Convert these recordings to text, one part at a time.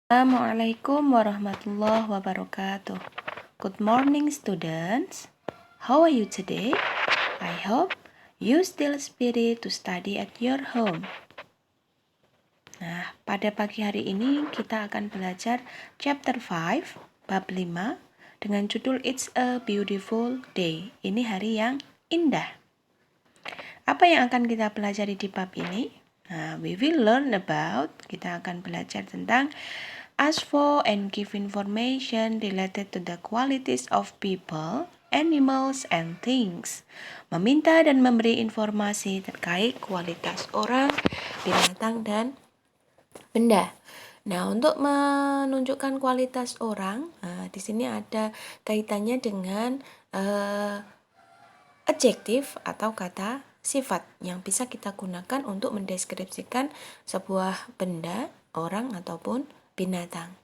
Assalamualaikum warahmatullahi wabarakatuh. Good morning students. How are you today? I hope you still spirit to study at your home. Nah, pada pagi hari ini kita akan belajar chapter 5, bab 5 dengan judul It's a Beautiful Day. Ini hari yang indah. Apa yang akan kita pelajari di bab ini? Nah, we will learn about, kita akan belajar tentang ask for and give information related to the qualities of people, animals, and things. Meminta dan memberi informasi terkait kualitas orang, binatang, dan benda. Nah, untuk menunjukkan kualitas orang, di sini ada kaitannya dengan adjektif atau kata sifat yang bisa kita gunakan untuk mendeskripsikan sebuah benda, orang, ataupun binatang.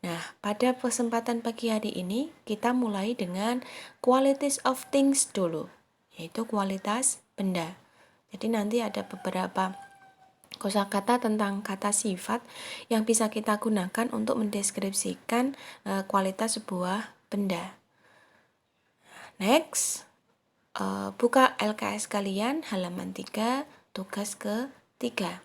Nah, pada kesempatan pagi hari ini, kita mulai dengan qualities of things dulu, yaitu kualitas benda. Jadi nanti ada beberapa kosakata tentang kata sifat yang bisa kita gunakan untuk mendeskripsikan kualitas sebuah benda. Next, buka LKS kalian halaman 3, tugas ke-3.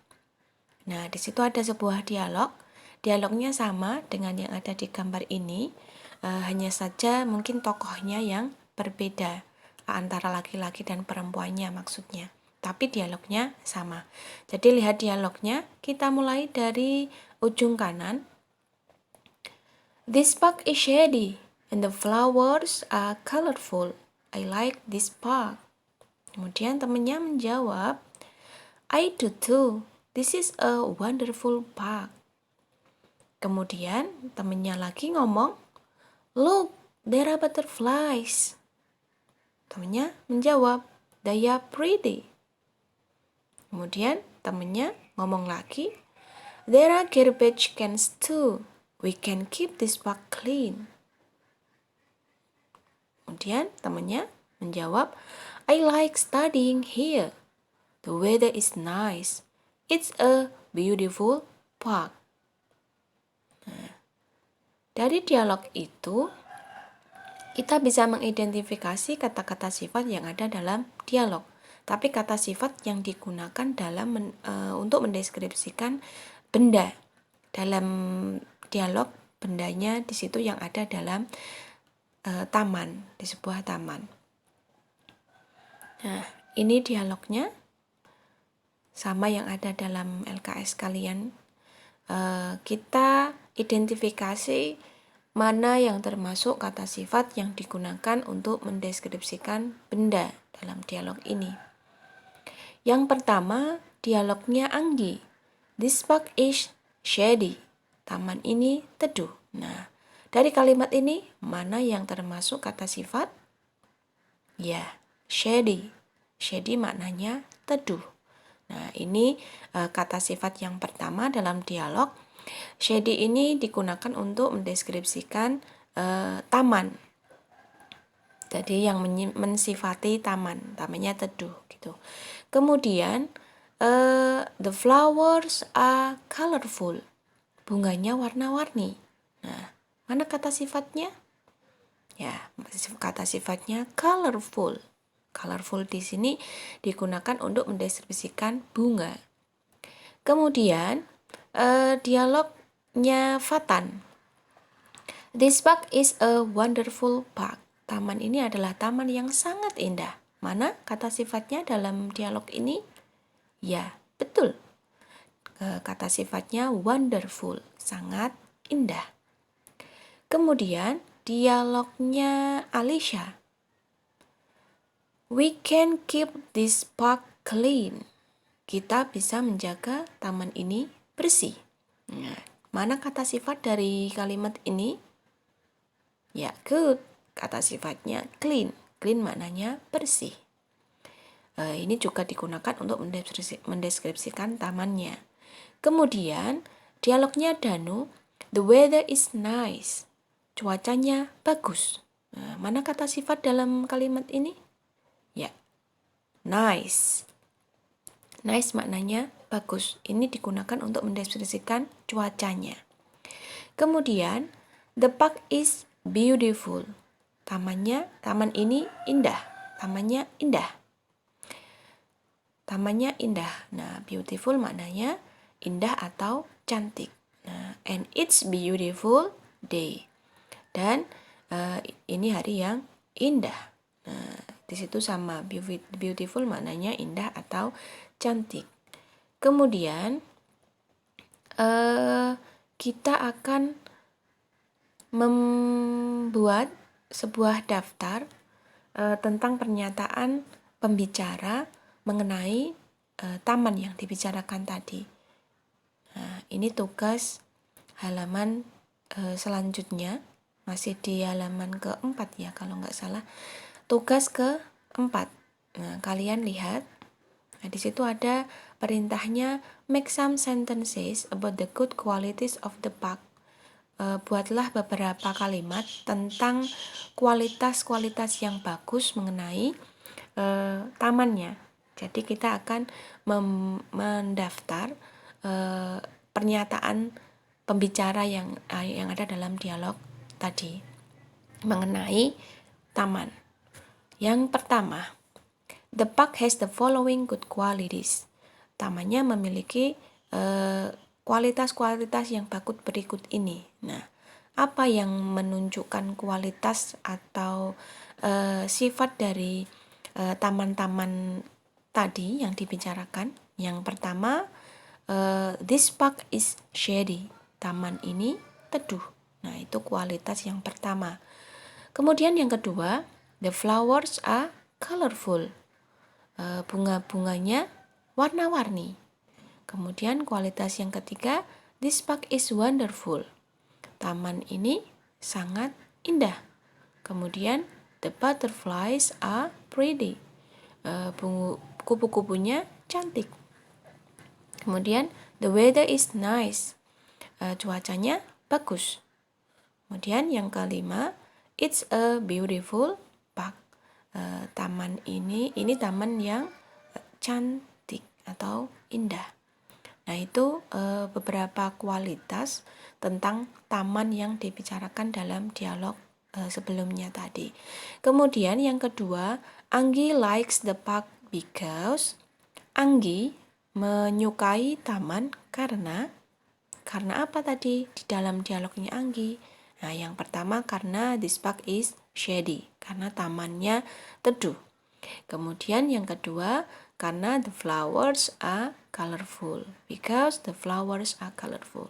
Nah, di situ ada sebuah dialog. Dialognya sama dengan yang ada di gambar ini, hanya saja mungkin tokohnya yang berbeda antara laki-laki dan perempuannya maksudnya. Tapi dialognya sama. Jadi lihat dialognya, kita mulai dari ujung kanan. This park is shady and the flowers are colorful. I like this park. Kemudian temannya menjawab, I do too. This is a wonderful park. Kemudian temannya lagi ngomong, look, there are butterflies. Temannya menjawab, they are pretty. Kemudian temannya ngomong lagi, there are garbage cans too. We can keep this park clean. Kemudian temannya menjawab, I like studying here. The weather is nice. It's a beautiful park. Nah, dari dialog itu, kita bisa mengidentifikasi kata-kata sifat yang ada dalam dialog. Tapi kata sifat yang digunakan dalam untuk mendeskripsikan benda. Dalam dialog, bendanya di situ yang ada dalam taman, di sebuah taman. Nah, ini dialognya sama yang ada dalam LKS kalian. Kita identifikasi mana yang termasuk kata sifat yang digunakan untuk mendeskripsikan benda dalam dialog ini. Yang pertama, dialognya Anggi. This park is shady. Taman ini teduh. Nah, dari kalimat ini, mana yang termasuk kata sifat? Ya, shady. Shady maknanya teduh. Nah, ini kata sifat yang pertama dalam dialog. Shady ini digunakan untuk mendeskripsikan taman. Jadi yang mensifati taman, tamannya teduh gitu. Kemudian the flowers are colorful. Bunganya warna-warni. Nah, mana kata sifatnya? Ya, kata sifatnya colorful. Colorful di sini digunakan untuk mendeskripsikan bunga. Kemudian dialognya Fatan. This park is a wonderful park. Taman ini adalah taman yang sangat indah. Mana kata sifatnya dalam dialog ini? Ya, betul. Kata sifatnya wonderful, sangat indah. Kemudian dialognya Alicia. We can keep this park clean. Kita bisa menjaga taman ini bersih. Nah, mana kata sifat dari kalimat ini? Ya, good. Kata sifatnya clean. Clean maknanya bersih. Ini juga digunakan untuk mendeskripsikan tamannya. Kemudian, dialognya Danu. The weather is nice. Cuacanya bagus. Nah, mana kata sifat dalam kalimat ini? Ya, nice. Nice maknanya bagus. Ini digunakan untuk mendeskripsikan cuacanya. Kemudian, the park is beautiful. Taman ini indah. Tamannya indah. Tamannya indah. Nah, beautiful maknanya indah atau cantik. Nah, and it's beautiful day. Dan ini hari yang indah. Nah, di situ sama beautiful maknanya indah atau cantik. Kemudian kita akan membuat sebuah daftar tentang pernyataan pembicara mengenai taman yang dibicarakan tadi. Nah, ini tugas halaman selanjutnya, masih di halaman keempat ya kalau nggak salah. Tugas keempat. Nah, kalian lihat. Nah, di situ ada perintahnya make some sentences about the good qualities of the park. Buatlah beberapa kalimat tentang kualitas-kualitas yang bagus mengenai tamannya. Jadi kita akan mendaftar pernyataan pembicara yang ada dalam dialog tadi mengenai taman. Yang pertama, the park has the following good qualities. Tamannya memiliki kualitas-kualitas yang bagus berikut ini. Nah, apa yang menunjukkan kualitas atau sifat dari taman-taman tadi yang dibicarakan? Yang pertama, this park is shady. Taman ini teduh. Nah, itu kualitas yang pertama. Kemudian yang kedua, the flowers are colorful. Bunga-bunganya warna-warni. Kemudian kualitas yang ketiga, this park is wonderful. Taman ini sangat indah. Kemudian the butterflies are pretty. Kupu-kupunya cantik. Kemudian the weather is nice. Cuacanya bagus. Kemudian yang kelima, it's a beautiful park. Taman ini taman yang cantik atau indah. Nah, itu beberapa kualitas tentang taman yang dibicarakan dalam dialog sebelumnya tadi. Kemudian yang kedua, Anggi likes the park because Anggi menyukai taman karena apa tadi di dalam dialognya Anggi? Nah, yang pertama karena this park is shady, karena tamannya teduh. Kemudian yang kedua, karena the flowers are colorful, because the flowers are colorful,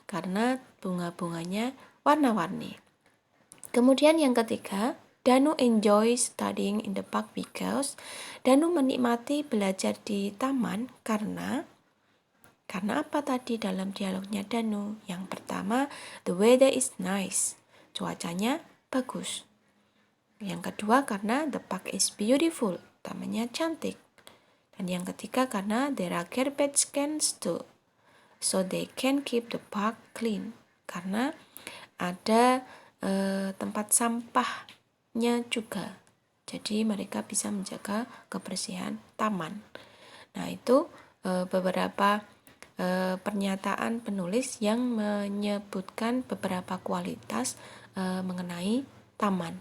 karena bunga-bunganya warna-warni. Kemudian yang ketiga, Danu enjoys studying in the park because Danu menikmati belajar di taman karena apa tadi dalam dialognya Danu? Yang pertama, the weather is nice, cuacanya bagus. Yang kedua, karena the park is beautiful, tamannya cantik. Dan yang ketiga, karena there are garbage cans too, so they can keep the park clean, karena ada tempat sampahnya juga, jadi mereka bisa menjaga kebersihan taman. Nah, itu beberapa pernyataan penulis yang menyebutkan beberapa kualitas mengenai taman.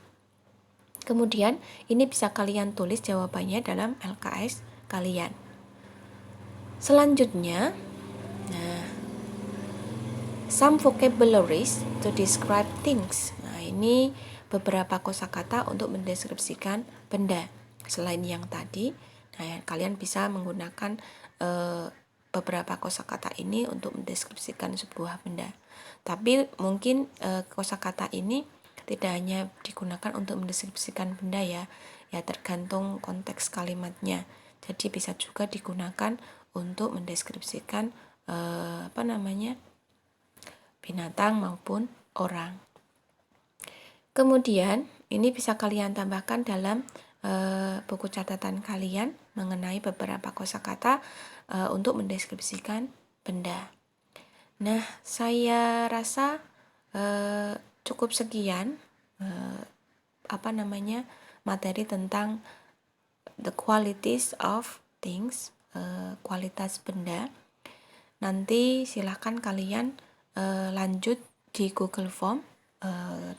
Kemudian ini bisa kalian tulis jawabannya dalam LKS kalian. Selanjutnya, some vocabularies to describe things. Nah, ini beberapa kosakata untuk mendeskripsikan benda. Selain yang tadi, nah, kalian bisa menggunakan beberapa kosakata ini untuk mendeskripsikan sebuah benda. Tapi mungkin kosakata ini tidak hanya digunakan untuk mendeskripsikan benda ya tergantung konteks kalimatnya. Jadi bisa juga digunakan untuk mendeskripsikan binatang maupun orang. Kemudian ini bisa kalian tambahkan dalam buku catatan kalian mengenai beberapa kosakata untuk mendeskripsikan benda. Nah, saya rasa cukup sekian materi tentang the qualities of things, kualitas benda. Nanti silahkan kalian lanjut di Google Form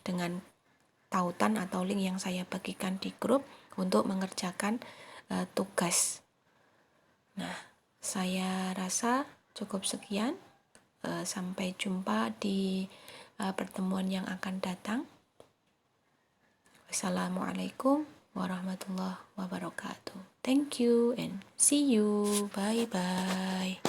dengan tautan atau link yang saya bagikan di grup untuk mengerjakan tugas. Nah, saya rasa cukup sekian. Sampai jumpa di pertemuan yang akan datang. Wassalamualaikum warahmatullahi wabarakatuh. Thank you and see you. Bye bye.